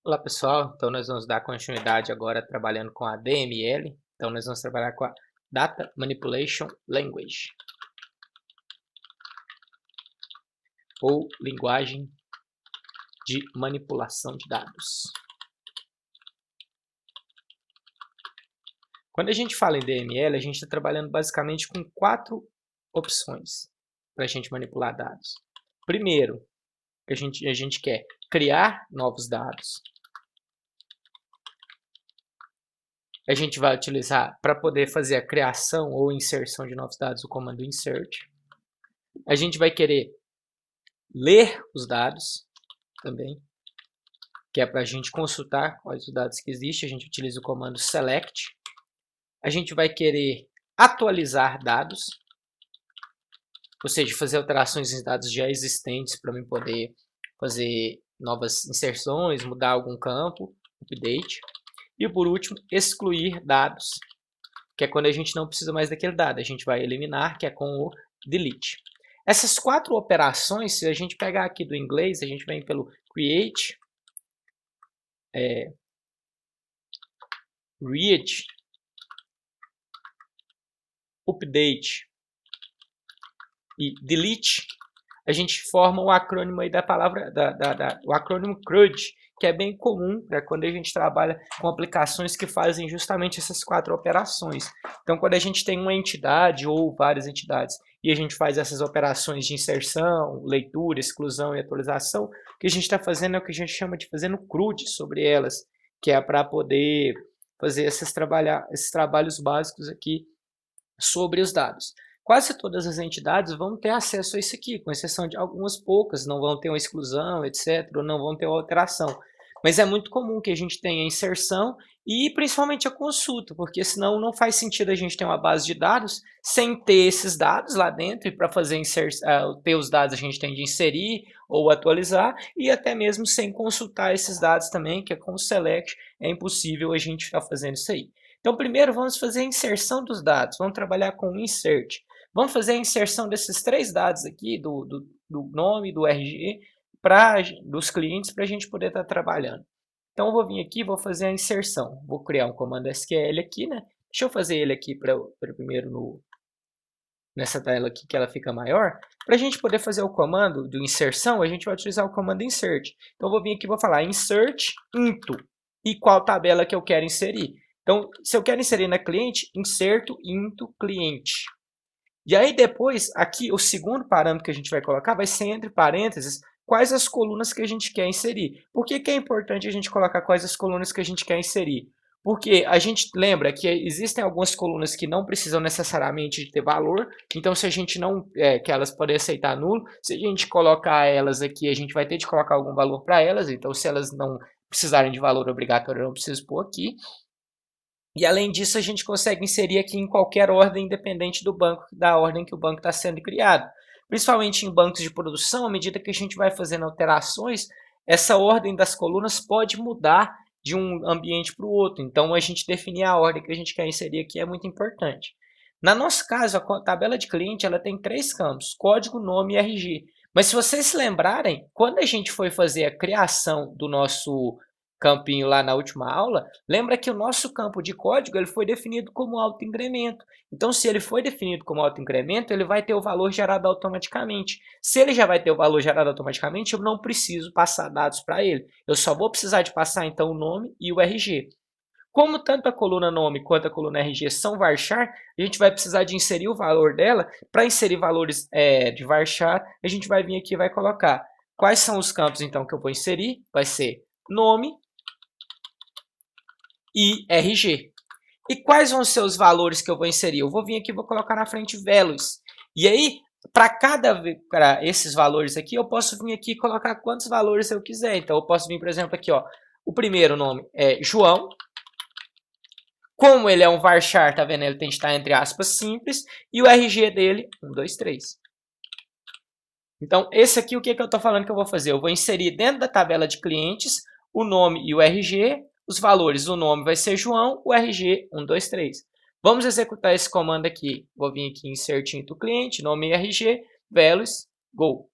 Olá pessoal, então nós vamos dar continuidade agora trabalhando com a DML. Então nós vamos trabalhar com a Data Manipulation Language, ou linguagem de manipulação de dados. Quando a gente fala em DML, a gente está trabalhando basicamente com 4 opções para a gente manipular dados. Primeiro, a gente quer criar novos dados. A gente vai utilizar, para poder fazer a criação ou inserção de novos dados, o comando insert. A gente vai querer ler os dados também, que é para a gente consultar quais os dados que existem. A gente utiliza o comando select. A gente vai querer atualizar dados, ou seja, fazer alterações em dados já existentes para mim poder fazer novas inserções, mudar algum campo, update. E por último, excluir dados, que é quando a gente não precisa mais daquele dado. A gente vai eliminar, que é com o delete. Essas 4 operações, se a gente pegar aqui do inglês, a gente vem pelo create, read, update e delete, a gente forma o acrônimo aí da palavra, o acrônimo CRUD, que é bem comum para quando a gente trabalha com aplicações que fazem justamente essas 4 operações. Então, quando a gente tem uma entidade ou várias entidades e a gente faz essas operações de inserção, leitura, exclusão e atualização, o que a gente está fazendo é o que a gente chama de fazendo CRUD sobre elas, que é para poder fazer esses trabalhos básicos aqui sobre os dados. Quase todas as entidades vão ter acesso a isso aqui, com exceção de algumas poucas, não vão ter uma exclusão, etc., ou não vão ter uma alteração. Mas é muito comum que a gente tenha a inserção e principalmente a consulta, porque senão não faz sentido a gente ter uma base de dados sem ter esses dados lá dentro, e para fazer ter os dados a gente tem de inserir ou atualizar, e até mesmo sem consultar esses dados também, que é com o select, é impossível a gente ficar fazendo isso aí. Então primeiro vamos fazer a inserção dos dados, vamos trabalhar com o insert. Vamos fazer a inserção desses 3 dados aqui, do nome, do RG, dos clientes, para a gente poder estar trabalhando. Então, eu vou vir aqui e vou fazer a inserção. Vou criar um comando SQL aqui, né? Deixa eu fazer ele aqui primeiro nessa tela aqui, que ela fica maior. Para a gente poder fazer o comando de inserção, a gente vai utilizar o comando insert. Então, eu vou vir aqui e vou falar insert into. E qual tabela que eu quero inserir? Então, se eu quero inserir na cliente, inserto into cliente. E aí depois, aqui o segundo parâmetro que a gente vai colocar vai ser entre parênteses quais as colunas que a gente quer inserir. Por que que é importante a gente colocar quais as colunas que a gente quer inserir? Porque a gente lembra que existem algumas colunas que não precisam necessariamente de ter valor, então se a gente não, que elas podem aceitar nulo, se a gente colocar elas aqui, a gente vai ter de colocar algum valor para elas, então se elas não precisarem de valor obrigatório, eu não preciso pôr aqui. E além disso, a gente consegue inserir aqui em qualquer ordem, independente do banco, da ordem que o banco está sendo criado. Principalmente em bancos de produção, à medida que a gente vai fazendo alterações, essa ordem das colunas pode mudar de um ambiente para o outro. Então, a gente definir a ordem que a gente quer inserir aqui é muito importante. Na nosso caso, a tabela de cliente ela tem 3 campos, código, nome e RG. Mas se vocês se lembrarem, quando a gente foi fazer a criação do nosso campinho lá na última aula, lembra que o nosso campo de código ele foi definido como autoincremento. Então, se ele foi definido como autoincremento, ele vai ter o valor gerado automaticamente. Se ele já vai ter o valor gerado automaticamente, eu não preciso passar dados para ele. Eu só vou precisar de passar, então, o nome e o RG. Como tanto a coluna nome quanto a coluna RG são varchar, a gente vai precisar de inserir o valor dela. Para inserir valores de varchar, a gente vai vir aqui e vai colocar quais são os campos, então, que eu vou inserir. Vai ser nome e RG. E quais vão ser os valores que eu vou inserir? Eu vou vir aqui e vou colocar na frente values. E aí, para esses valores aqui, eu posso vir aqui e colocar quantos valores eu quiser. Então, eu posso vir, por exemplo, aqui, ó, o primeiro nome é João. Como ele é um varchar, tá vendo? Ele tem que estar entre aspas simples. E o RG dele, 1, 2, 3. Então, esse aqui, o que, que eu estou falando que eu vou fazer? Eu vou inserir dentro da tabela de clientes o nome e o RG. Os valores, o nome vai ser João, o RG 1, 2, 3. Vamos executar esse comando aqui. Vou vir aqui em insert into cliente, nome e RG, values, go.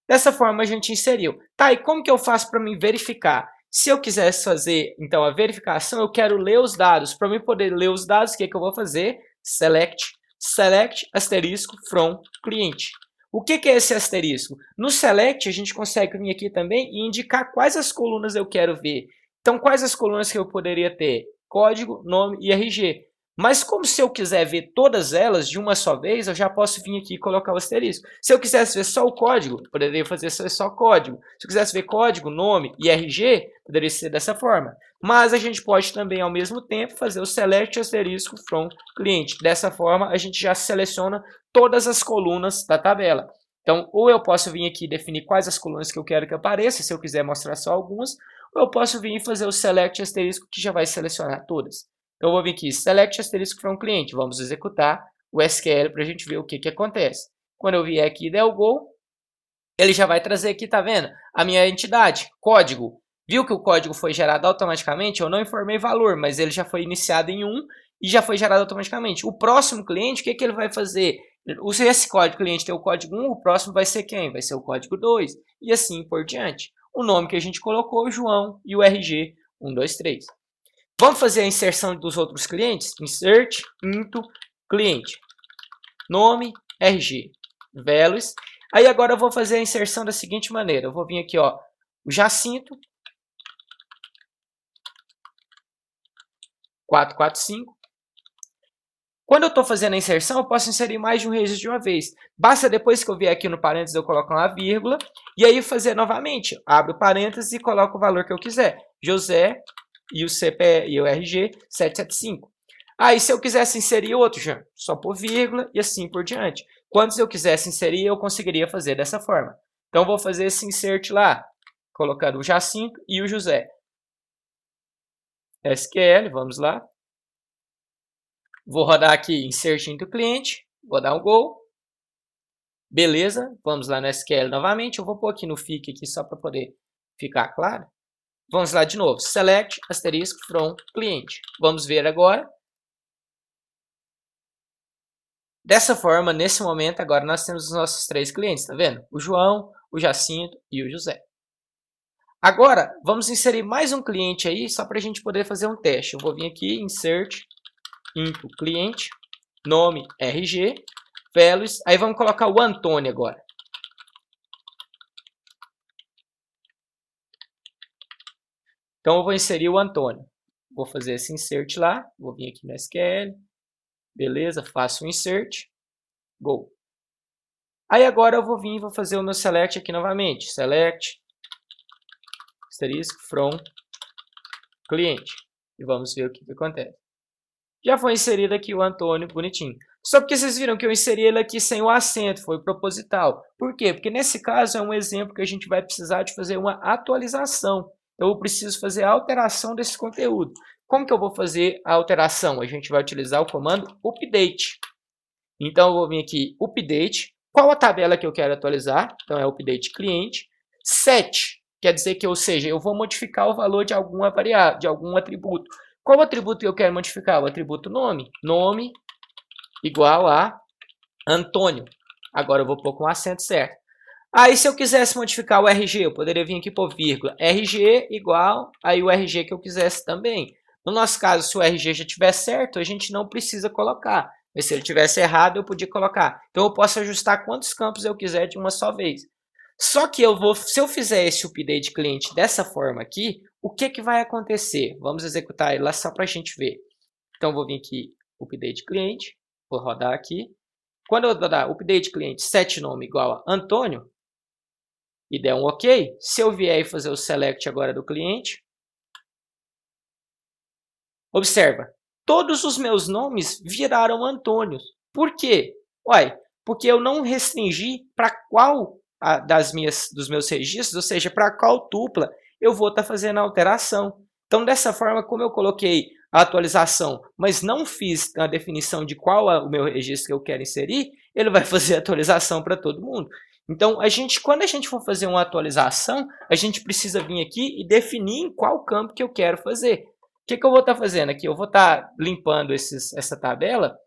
Dessa forma a gente inseriu. Tá, e como que eu faço para me verificar Se eu quisesse fazer, então, a verificação, eu quero ler os dados. Para mim poder ler os dados, o que eu vou fazer? Select asterisco from cliente. O que é esse asterisco? No select, a gente consegue vir aqui também e indicar quais as colunas eu quero ver. Então, quais as colunas que eu poderia ter? Código, nome e RG. Mas como se eu quiser ver todas elas de uma só vez, eu já posso vir aqui e colocar o asterisco. Se eu quisesse ver só o código, eu poderia fazer só código. Se eu quisesse ver código, nome e RG, poderia ser dessa forma. Mas a gente pode também, ao mesmo tempo, fazer o select asterisco from cliente. Dessa forma, a gente já seleciona todas as colunas da tabela. Então, ou eu posso vir aqui e definir quais as colunas que eu quero que apareçam, se eu quiser mostrar só algumas, ou eu posso vir e fazer o select asterisco, que já vai selecionar todas. Então, eu vou vir aqui, select asterisco from cliente. Vamos executar o SQL para a gente ver o que acontece. Quando eu vier aqui e der o go, ele já vai trazer aqui, tá vendo? A minha entidade, código. Viu que o código foi gerado automaticamente? Eu não informei valor, mas ele já foi iniciado em 1 e já foi gerado automaticamente. O próximo cliente, o que ele vai fazer? Se esse código cliente tem o código 1, o próximo vai ser quem? Vai ser o código 2 e assim por diante. O nome que a gente colocou, João, e o RG 123. Vamos fazer a inserção dos outros clientes? Insert into cliente. Nome, RG, values. Aí agora eu vou fazer a inserção da seguinte maneira. Eu vou vir aqui, ó, o Jacinto, 445. Quando eu estou fazendo a inserção, eu posso inserir mais de um registro de uma vez. Basta depois que eu vier aqui no parênteses, eu coloco uma vírgula, e aí fazer novamente. Abro o parênteses e coloco o valor que eu quiser. José e o CPE e o RG 775. Aí, se eu quisesse inserir outro, já, só por vírgula e assim por diante. Quantos eu quisesse inserir, eu conseguiria fazer dessa forma. Então, vou fazer esse insert lá, colocando o Jacinto e o José. SQL, vamos lá. Vou rodar aqui insert into cliente, vou dar um go. Beleza, vamos lá no SQL novamente. Eu vou pôr aqui no FIC aqui só para poder ficar claro. Vamos lá de novo, select asterisco from cliente. Vamos ver agora. Dessa forma, nesse momento, agora nós temos os nossos 3 clientes, tá vendo? O João, o Jacinto e o José. Agora, vamos inserir mais um cliente aí, só para a gente poder fazer um teste. Eu vou vir aqui, insert into cliente, nome, RG, values, aí vamos colocar o Antônio agora. Então, eu vou inserir o Antônio. Vou fazer esse insert lá, vou vir aqui no SQL, beleza, faço o insert, go. Aí agora eu vou vir e vou fazer o meu select aqui novamente, select, asterisco, from, cliente. E vamos ver o que acontece. Já foi inserido aqui o Antônio, bonitinho. Só porque vocês viram que eu inseri ele aqui sem o acento, foi proposital. Por quê? Porque nesse caso é um exemplo que a gente vai precisar de fazer uma atualização. Eu preciso fazer a alteração desse conteúdo. Como que eu vou fazer a alteração? A gente vai utilizar o comando update. Então, eu vou vir aqui, update. Qual a tabela que eu quero atualizar? Então, é update cliente. Set, quer dizer que, ou seja, eu vou modificar o valor de alguma variável, de algum atributo. Qual atributo que eu quero modificar? O atributo nome. Nome igual a Antônio. Agora eu vou pôr com o acento certo. Aí, se eu quisesse modificar o RG, eu poderia vir aqui por vírgula. RG igual aí o RG que eu quisesse também. No nosso caso, se o RG já estiver certo, a gente não precisa colocar. Mas se ele tivesse errado, eu podia colocar. Então, eu posso ajustar quantos campos eu quiser de uma só vez. Só que se eu fizer esse update cliente dessa forma aqui, o que vai acontecer? Vamos executar ele lá só para a gente ver. Então, vou vir aqui, update cliente, vou rodar aqui. Quando eu dar update cliente set nome igual a Antônio, e der um OK, se eu vier e fazer o select agora do cliente, observa, todos os meus nomes viraram Antônios. Por quê? Uai, porque eu não restringi para qual dos meus registros, ou seja, para qual tupla eu vou estar fazendo a alteração. Então, dessa forma, como eu coloquei a atualização, mas não fiz a definição de qual é o meu registro que eu quero inserir, ele vai fazer a atualização para todo mundo. Então, quando a gente for fazer uma atualização, a gente precisa vir aqui e definir em qual campo que eu quero fazer. O que eu vou estar fazendo aqui? Eu vou estar limpando essa tabela.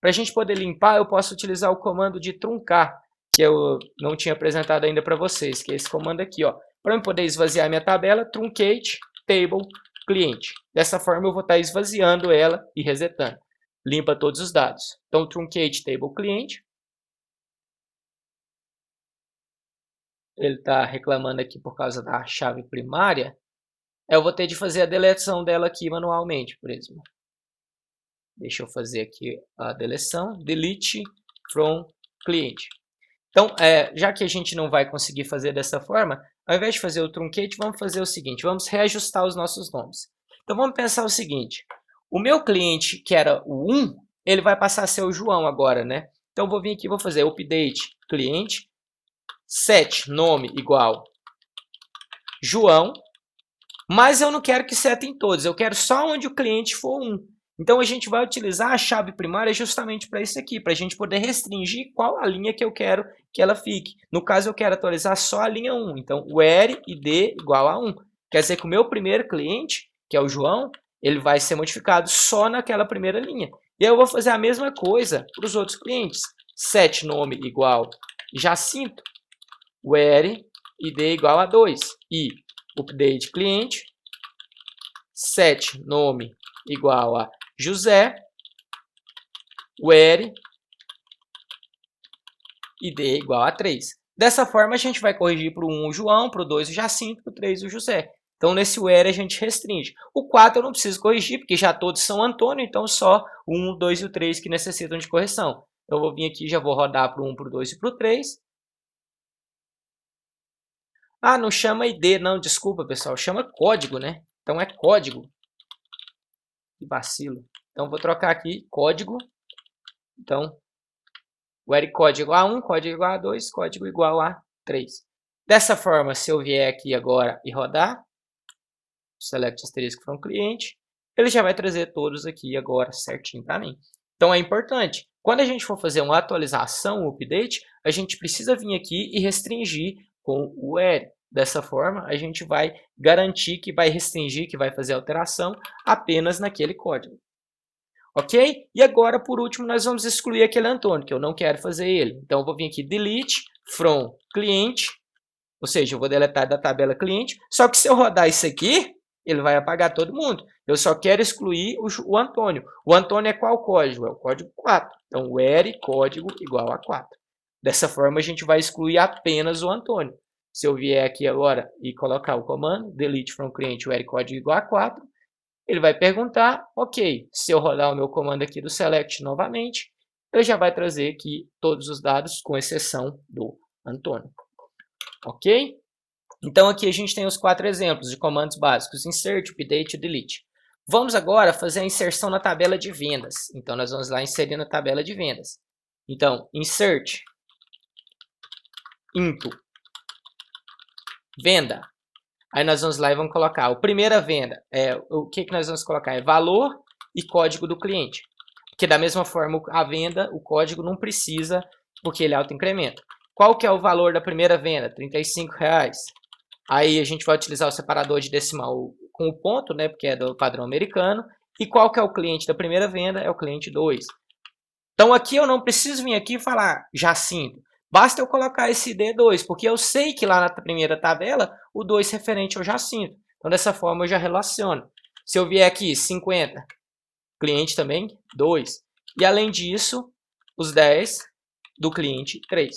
Para a gente poder limpar, eu posso utilizar o comando de truncar, que eu não tinha apresentado ainda para vocês, que é esse comando aqui. Para eu poder esvaziar minha tabela, truncate, table cliente. Dessa forma eu vou estar esvaziando ela e resetando. Limpa todos os dados. Então, truncate table cliente. Ele está reclamando aqui por causa da chave primária. Eu vou ter de fazer a deleção dela aqui manualmente, por exemplo. Deixa eu fazer aqui a deleção. Delete from cliente. Então, já que a gente não vai conseguir fazer dessa forma, ao invés de fazer o truncate, vamos fazer o seguinte. Vamos reajustar os nossos nomes. Então, vamos pensar o seguinte. O meu cliente, que era o 1, ele vai passar a ser o João agora, né? Então, eu vou vir aqui e vou fazer update cliente, set nome igual João, mas eu não quero que setem todos, eu quero só onde o cliente for 1. Então, a gente vai utilizar a chave primária justamente para isso aqui, para a gente poder restringir qual a linha que eu quero que ela fique. No caso, eu quero atualizar só a linha 1. Então, where id igual a 1. Quer dizer que o meu primeiro cliente, que é o João, ele vai ser modificado só naquela primeira linha. E eu vou fazer a mesma coisa para os outros clientes. Set nome igual Jacinto, where id igual a 2. E update cliente, set nome igual a José, where id igual a 3. Dessa forma, a gente vai corrigir para o 1 o João, para o 2 o Jacinto, para o 3 o José. Então, nesse where a gente restringe. O 4 eu não preciso corrigir, porque já todos são Antônio, então só o 1, o 2 e o 3 que necessitam de correção. Eu vou vir aqui e já vou rodar para o 1, para o 2 e para o 3. Ah, não chama ID, não, desculpa, pessoal. Chama código, né? Então, é código. Que vacilo. Então, vou trocar aqui código. Então, where código igual a 1, código igual a 2, código igual a 3. Dessa forma, se eu vier aqui agora e rodar, select asterisco from cliente, ele já vai trazer todos aqui agora certinho para mim. Então, é importante. Quando a gente for fazer uma atualização, um update, a gente precisa vir aqui e restringir com o where. Dessa forma, a gente vai garantir que vai restringir, que vai fazer alteração apenas naquele código. Ok? E agora, por último, nós vamos excluir aquele Antônio, que eu não quero fazer ele. Então, eu vou vir aqui, delete from cliente, ou seja, eu vou deletar da tabela cliente. Só que se eu rodar isso aqui, ele vai apagar todo mundo. Eu só quero excluir o Antônio. O Antônio é qual código? É o código 4. Então, where código igual a 4. Dessa forma, a gente vai excluir apenas o Antônio. Se eu vier aqui agora e colocar o comando, delete from cliente, where código igual a 4, ele vai perguntar, ok, se eu rodar o meu comando aqui do select novamente, ele já vai trazer aqui todos os dados, com exceção do Antônio. Ok? Então, aqui a gente tem os 4 exemplos de comandos básicos, insert, update e delete. Vamos agora fazer a inserção na tabela de vendas. Então, nós vamos lá inserir na tabela de vendas. Então, insert into venda. Aí nós vamos lá e vamos colocar a primeira venda. O que nós vamos colocar? É valor e código do cliente. Porque da mesma forma, a venda, o código não precisa, porque ele auto-incrementa. Qual que é o valor da primeira venda? R$35. Aí a gente vai utilizar o separador de decimal com o ponto, né, porque é do padrão americano. E qual que é o cliente da primeira venda? É o cliente 2. Então aqui eu não preciso vir aqui e falar Jacinto. Basta eu colocar esse D2, porque eu sei que lá na primeira tabela, o 2 referente ao Jacinto. Então, dessa forma, eu já relaciono. Se eu vier aqui, 50, cliente também, 2. E, além disso, os 10 do cliente, 3.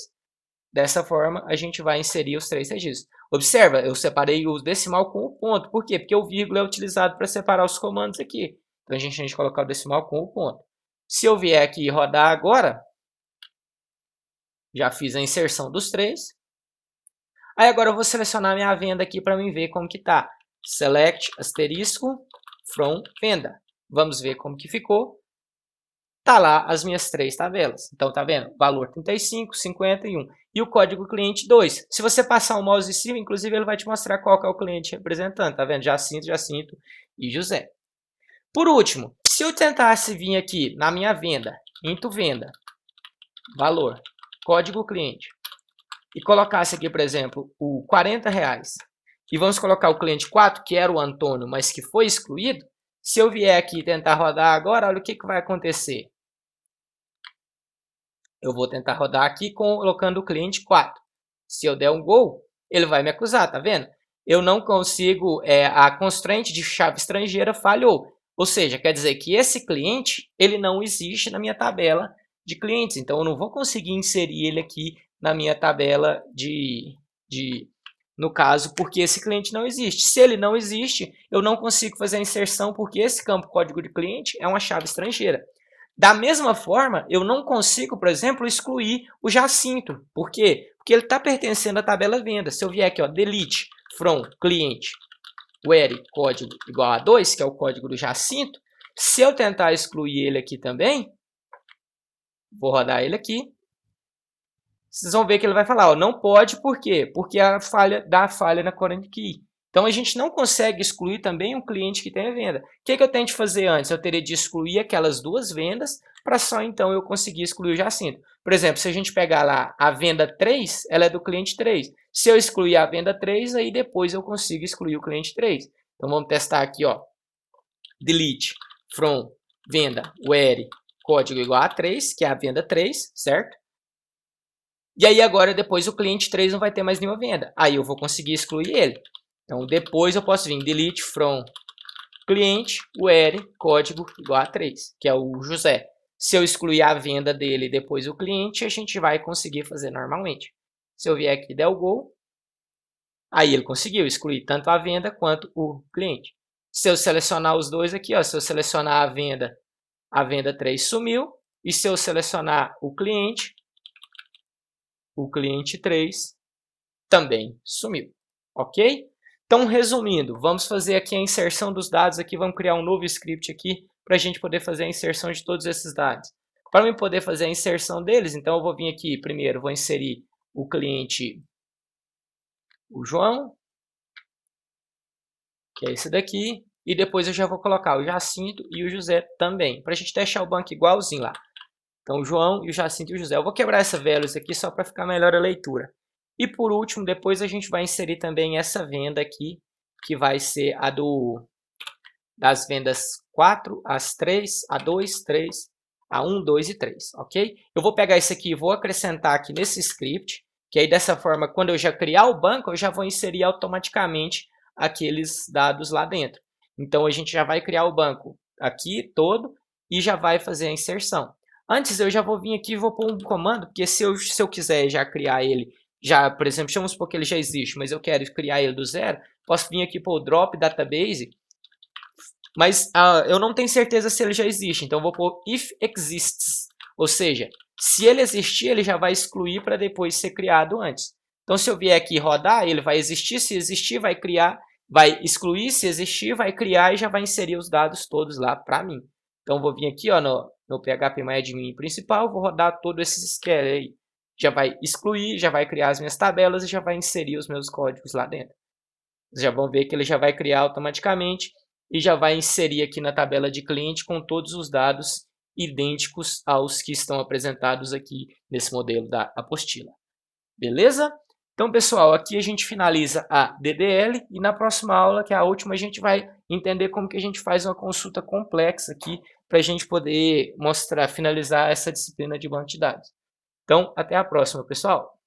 Dessa forma, a gente vai inserir os 3 registros. Observa, eu separei o decimal com o ponto. Por quê? Porque o vírgula é utilizado para separar os comandos aqui. Então, a gente colocar o decimal com o ponto. Se eu vier aqui e rodar agora, já fiz a inserção dos 3. Aí agora eu vou selecionar minha venda aqui para mim ver como que tá. Select asterisco from venda. Vamos ver como que ficou. Tá lá as minhas 3 tabelas. Então tá vendo? Valor 35, 50 e 1. E o código cliente 2. Se você passar o mouse em cima, inclusive ele vai te mostrar qual que é o cliente representante. Tá vendo? Jacinto, Jacinto e José. Por último, se eu tentasse vir aqui na minha venda, into venda, valor, código cliente, e colocasse aqui, por exemplo, o R$40, e vamos colocar o cliente 4, que era o Antônio, mas que foi excluído, se eu vier aqui e tentar rodar agora, olha o que vai acontecer. Eu vou tentar rodar aqui colocando o cliente 4. Se eu der um gol, ele vai me acusar, tá vendo? eu não consigo, a constraint de chave estrangeira falhou. Ou seja, quer dizer que esse cliente, ele não existe na minha tabela de clientes. Então, eu não vou conseguir inserir ele aqui na minha tabela no caso, porque esse cliente não existe. Se ele não existe, eu não consigo fazer a inserção porque esse campo código de cliente é uma chave estrangeira. Da mesma forma, eu não consigo, por exemplo, excluir o Jacinto. Por quê? Porque ele está pertencendo à tabela venda. Se eu vier aqui, ó, delete from cliente where código igual a 2, que é o código do Jacinto, se eu tentar excluir ele aqui também, vou rodar ele aqui, vocês vão ver que ele vai falar, ó, não pode, por quê? Porque dá falha na current key. Então, a gente não consegue excluir também um cliente que tem a venda. O que eu tenho de fazer antes? Eu teria de excluir aquelas duas vendas para só então eu conseguir excluir o Jacinto. Por exemplo, se a gente pegar lá a venda 3, ela é do cliente 3. Se eu excluir a venda 3, aí depois eu consigo excluir o cliente 3. Então, vamos testar aqui, ó. Delete from venda where código igual a 3, que é a venda 3, certo? E aí agora depois o cliente 3 não vai ter mais nenhuma venda. Aí eu vou conseguir excluir ele. Então depois eu posso vir delete from cliente where código igual a 3, que é o José. Se eu excluir a venda dele e depois o cliente, a gente vai conseguir fazer normalmente. Se eu vier aqui e der o go, aí ele conseguiu excluir tanto a venda quanto o cliente. Se eu selecionar os dois aqui, ó, se eu selecionar a venda 3 sumiu. E se eu selecionar o cliente 3 também sumiu, ok? Então, resumindo, vamos fazer aqui a inserção dos dados aqui, vamos criar um novo script aqui para a gente poder fazer a inserção de todos esses dados. Para eu poder fazer a inserção deles, então eu vou vir aqui, primeiro vou inserir o cliente, o João, que é esse daqui, e depois eu já vou colocar o Jacinto e o José também, para a gente deixar o banco igualzinho lá. Então, o João, e o Jacinto e o José. Eu vou quebrar essa values aqui só para ficar melhor a leitura. E por último, depois a gente vai inserir também essa venda aqui, que vai ser a das vendas 4, as 3, a 2, 3, a 1, 2 e 3, ok? Eu vou pegar isso aqui e vou acrescentar aqui nesse script, que aí dessa forma, quando eu já criar o banco, eu já vou inserir automaticamente aqueles dados lá dentro. Então, a gente já vai criar o banco aqui todo e já vai fazer a inserção. Antes, eu já vou vir aqui e vou pôr um comando, porque se eu quiser já criar ele, já, por exemplo, vamos supor que ele já existe, mas eu quero criar ele do zero, posso vir aqui para o drop database, mas eu não tenho certeza se ele já existe, então eu vou pôr if exists, ou seja, se ele existir, ele já vai excluir para depois ser criado antes. Então, se eu vier aqui rodar, ele vai existir, se existir, vai criar, vai excluir, se existir, vai criar e já vai inserir os dados todos lá para mim. Então, vou vir aqui ó, no phpMyAdmin principal, vou rodar todo esse esquema aí. Já vai excluir, já vai criar as minhas tabelas e já vai inserir os meus códigos lá dentro. Vocês já vão ver que ele já vai criar automaticamente e já vai inserir aqui na tabela de cliente com todos os dados idênticos aos que estão apresentados aqui nesse modelo da apostila. Beleza? Então, pessoal, aqui a gente finaliza a DDL e na próxima aula, que é a última, a gente vai entender como que a gente faz uma consulta complexa aqui para a gente poder finalizar essa disciplina de banco de dados. Então, até a próxima, pessoal!